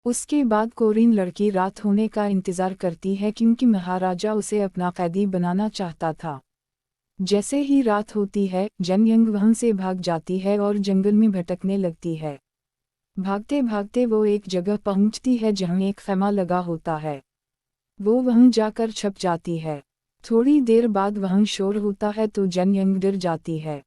उसके बाद कोरिन लड़की रात होने का इंतज़ार करती है क्योंकि महाराजा उसे अपना कैदी बनाना चाहता था। जैसे ही रात होती है, जन यंग वहाँ से भाग जाती है और जंगल में भटकने लगती है। भागते भागते वो एक जगह पहुंचती है जहाँ एक खैमा लगा होता है। वो वहाँ जाकर छुप जाती है। थोड़ी देर बाद वहाँ शोर होता है तो जन यंग डर जाती है।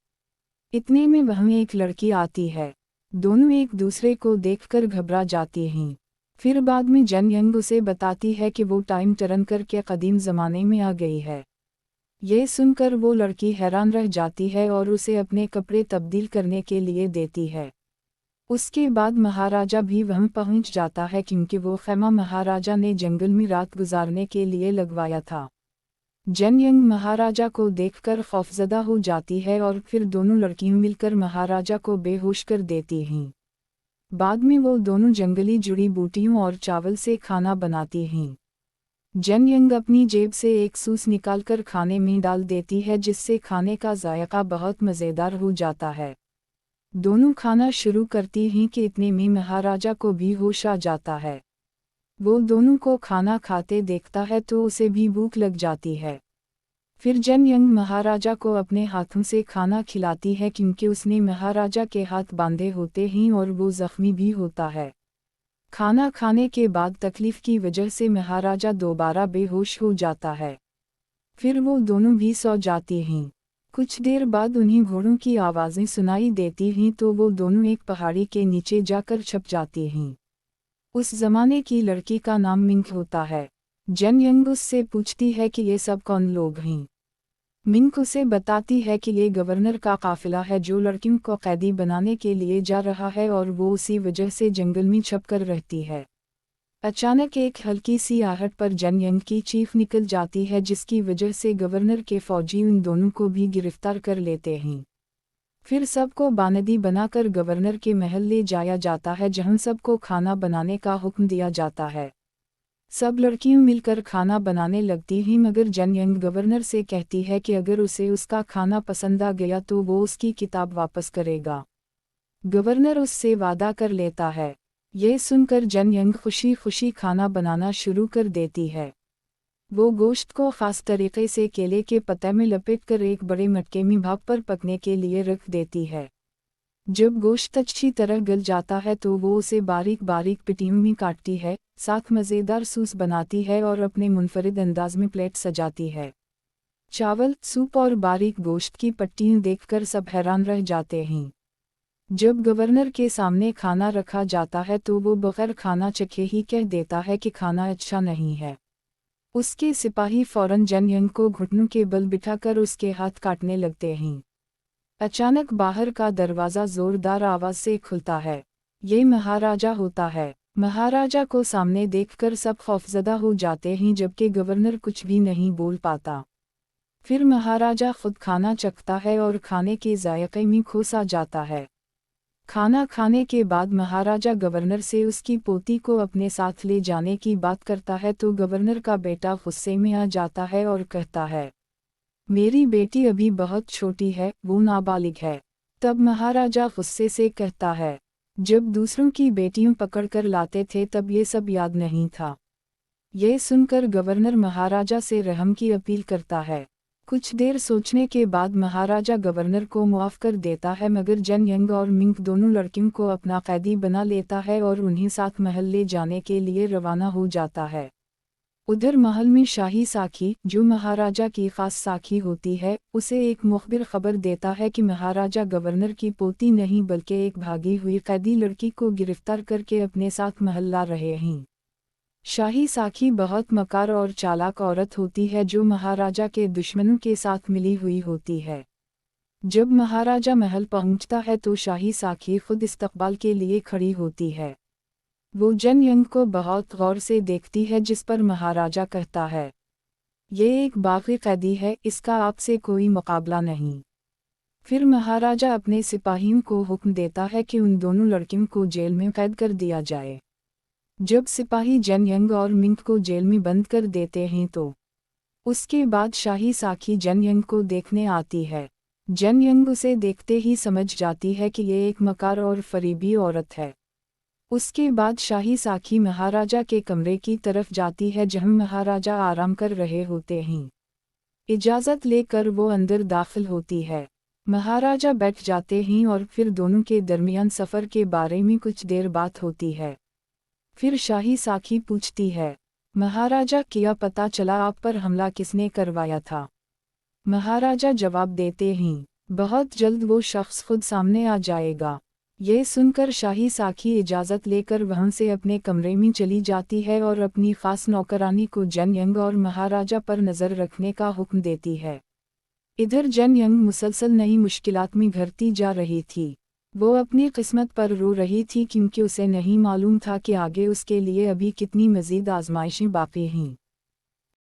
इतने में वहाँ एक लड़की आती है। दोनों एक दूसरे को देखकर घबरा जाती हैं। फिर बाद में जन यंग उसे बताती है कि वो टाइम टर्न करके कदीम ज़माने में आ गई है। ये सुनकर वो लड़की हैरान रह जाती है और उसे अपने कपड़े तब्दील करने के लिए देती है। उसके बाद महाराजा भी वहाँ पहुँच जाता है क्योंकि वो खैमा महाराजा ने जंगल में रात गुजारने के लिए लगवाया था। जन यंग महाराजा को देखकर खौफजदा हो जाती है और फिर दोनों लड़कियां मिलकर महाराजा को बेहोश कर देती हैं। बाद में वो दोनों जंगली जुड़ी बूटियों और चावल से खाना बनाती हैं। जन यंग अपनी जेब से एक सूस निकालकर खाने में डाल देती है जिससे खाने का जायका बहुत मज़ेदार हो जाता है। दोनों खाना शुरू करती हैं कि इतने में महाराजा को भी होश आ जाता है। वो दोनों को खाना खाते देखता है तो उसे भी भूख लग जाती है। फिर जन यंग महाराजा को अपने हाथों से खाना खिलाती है क्योंकि उसने महाराजा के हाथ बांधे होते हैं और वो जख्मी भी होता है। खाना खाने के बाद तकलीफ की वजह से महाराजा दोबारा बेहोश हो जाता है। फिर वो दोनों भी सो जाती हैं। कुछ देर बाद उन्हें घोड़ों की आवाज़ें सुनाई देती हैं तो वो दोनों एक पहाड़ी के नीचे जाकर छुप जाती हैं। उस जमाने की लड़की का नाम मिंग होता है। जन यंग उससे पूछती है कि ये सब कौन लोग हैं। मिंग उसे बताती है कि ये गवर्नर का काफिला है जो लड़कियों को कैदी बनाने के लिए जा रहा है और वो उसी वजह से जंगल में छुपकर रहती है। अचानक एक हल्की सी आहट पर जन यंग की चीख निकल जाती है जिसकी वजह से गवर्नर के फौजी उन दोनों को भी गिरफ्तार कर लेते हैं। फिर सबको बानदी बनाकर गवर्नर के महल ले जाया जाता है जहां सबको खाना बनाने का हुक्म दिया जाता है। सब लड़कियां मिलकर खाना बनाने लगती हैं मगर जन यंग गवर्नर से कहती है कि अगर उसे उसका खाना पसंद आ गया तो वो उसकी किताब वापस करेगा। गवर्नर उससे वादा कर लेता है। ये सुनकर जन यंग खुशी खुशी खाना बनाना शुरू कर देती है। वो गोश्त को ख़ास तरीके से केले के पत्ते में लपेटकर एक बड़े मटके में भाप पर पकने के लिए रख देती है। जब गोश्त अच्छी तरह गल जाता है तो वो उसे बारीक बारीक पिटियों में काटती है, साथ मज़ेदार सूस बनाती है और अपने मुनफरिद अंदाज में प्लेट सजाती है। चावल, सूप और बारीक गोश्त की पट्टियाँ देखकर सब हैरान रह जाते हैं। जब गवर्नर के सामने खाना रखा जाता है तो वो बगैर खाना चखे ही कह देता है कि खाना अच्छा नहीं है। उसके सिपाही फौरन जन यंग को घुटनों के बल बिठाकर उसके हाथ काटने लगते हैं। अचानक बाहर का दरवाज़ा ज़ोरदार आवाज़ से खुलता है। ये महाराजा होता है। महाराजा को सामने देखकर सब खौफजदा हो जाते हैं जबकि गवर्नर कुछ भी नहीं बोल पाता। फिर महाराजा खुद खाना चखता है और खाने के जायके में खुश आ जाता है। खाना खाने के बाद महाराजा गवर्नर से उसकी पोती को अपने साथ ले जाने की बात करता है तो गवर्नर का बेटा गुस्से में आ जाता है और कहता है, मेरी बेटी अभी बहुत छोटी है, वो नाबालिग है। तब महाराजा गुस्से से कहता है, जब दूसरों की बेटियों पकड़कर लाते थे तब ये सब याद नहीं था। ये सुनकर गवर्नर महाराजा से रहम की अपील करता है। कुछ देर सोचने के बाद महाराजा गवर्नर को मुआफ़ कर देता है मगर जन यंग और मिंग दोनों लड़कियों को अपना कैदी बना लेता है और उन्हें साथ महल ले जाने के लिए रवाना हो जाता है। उधर महल में शाही साखी, जो महाराजा की खास साखी होती है, उसे एक मुखबिर खबर देता है कि महाराजा गवर्नर की पोती नहीं बल्कि एक भागी हुई कैदी लड़की को गिरफ्तार करके अपने साथ महल ला रहे हैं। शाही साखी बहुत मकार और चालाक औरत होती है जो महाराजा के दुश्मनों के साथ मिली हुई होती है। जब महाराजा महल पहुंचता है तो शाही साखी खुद इस्तकबाल के लिए खड़ी होती है। वो जन यंग को बहुत गौर से देखती है जिस पर महाराजा कहता है, ये एक बागी कैदी है, इसका आपसे कोई मुकाबला नहीं। फिर महाराजा अपने सिपाहियों को हुक्म देता है कि उन दोनों लड़कियों को जेल में कैद कर दिया जाए। जब सिपाही जन यंग और मिंग को जेल में बंद कर देते हैं तो उसके बाद शाही साखी जन यंग को देखने आती है। जन यंग उसे देखते ही समझ जाती है कि ये एक मकार और फरीबी औरत है। उसके बाद शाही साखी महाराजा के कमरे की तरफ जाती है जहां महाराजा आराम कर रहे होते हैं। इजाज़त लेकर वो अंदर दाखिल होती है। महाराजा बैठ जाते हैं और फिर दोनों के दरमियान सफ़र के बारे में कुछ देर बात होती है। फिर शाही साखी पूछती है, महाराजा क्या पता चला आप पर हमला किसने करवाया था? महाराजा जवाब देते हैं, बहुत जल्द वो शख्स खुद सामने आ जाएगा। ये सुनकर शाही साखी इजाज़त लेकर वहाँ से अपने कमरे में चली जाती है और अपनी ख़ास नौकरानी को जन यंग और महाराजा पर नज़र रखने का हुक्म देती है। इधर जन यंग मुसलसल नई मुश्किलात में घिरती जा रही थी। वो अपनी किस्मत पर रो रही थी क्योंकि उसे नहीं मालूम था कि आगे उसके लिए अभी कितनी मज़ीद आजमाइशें बाकी हैं।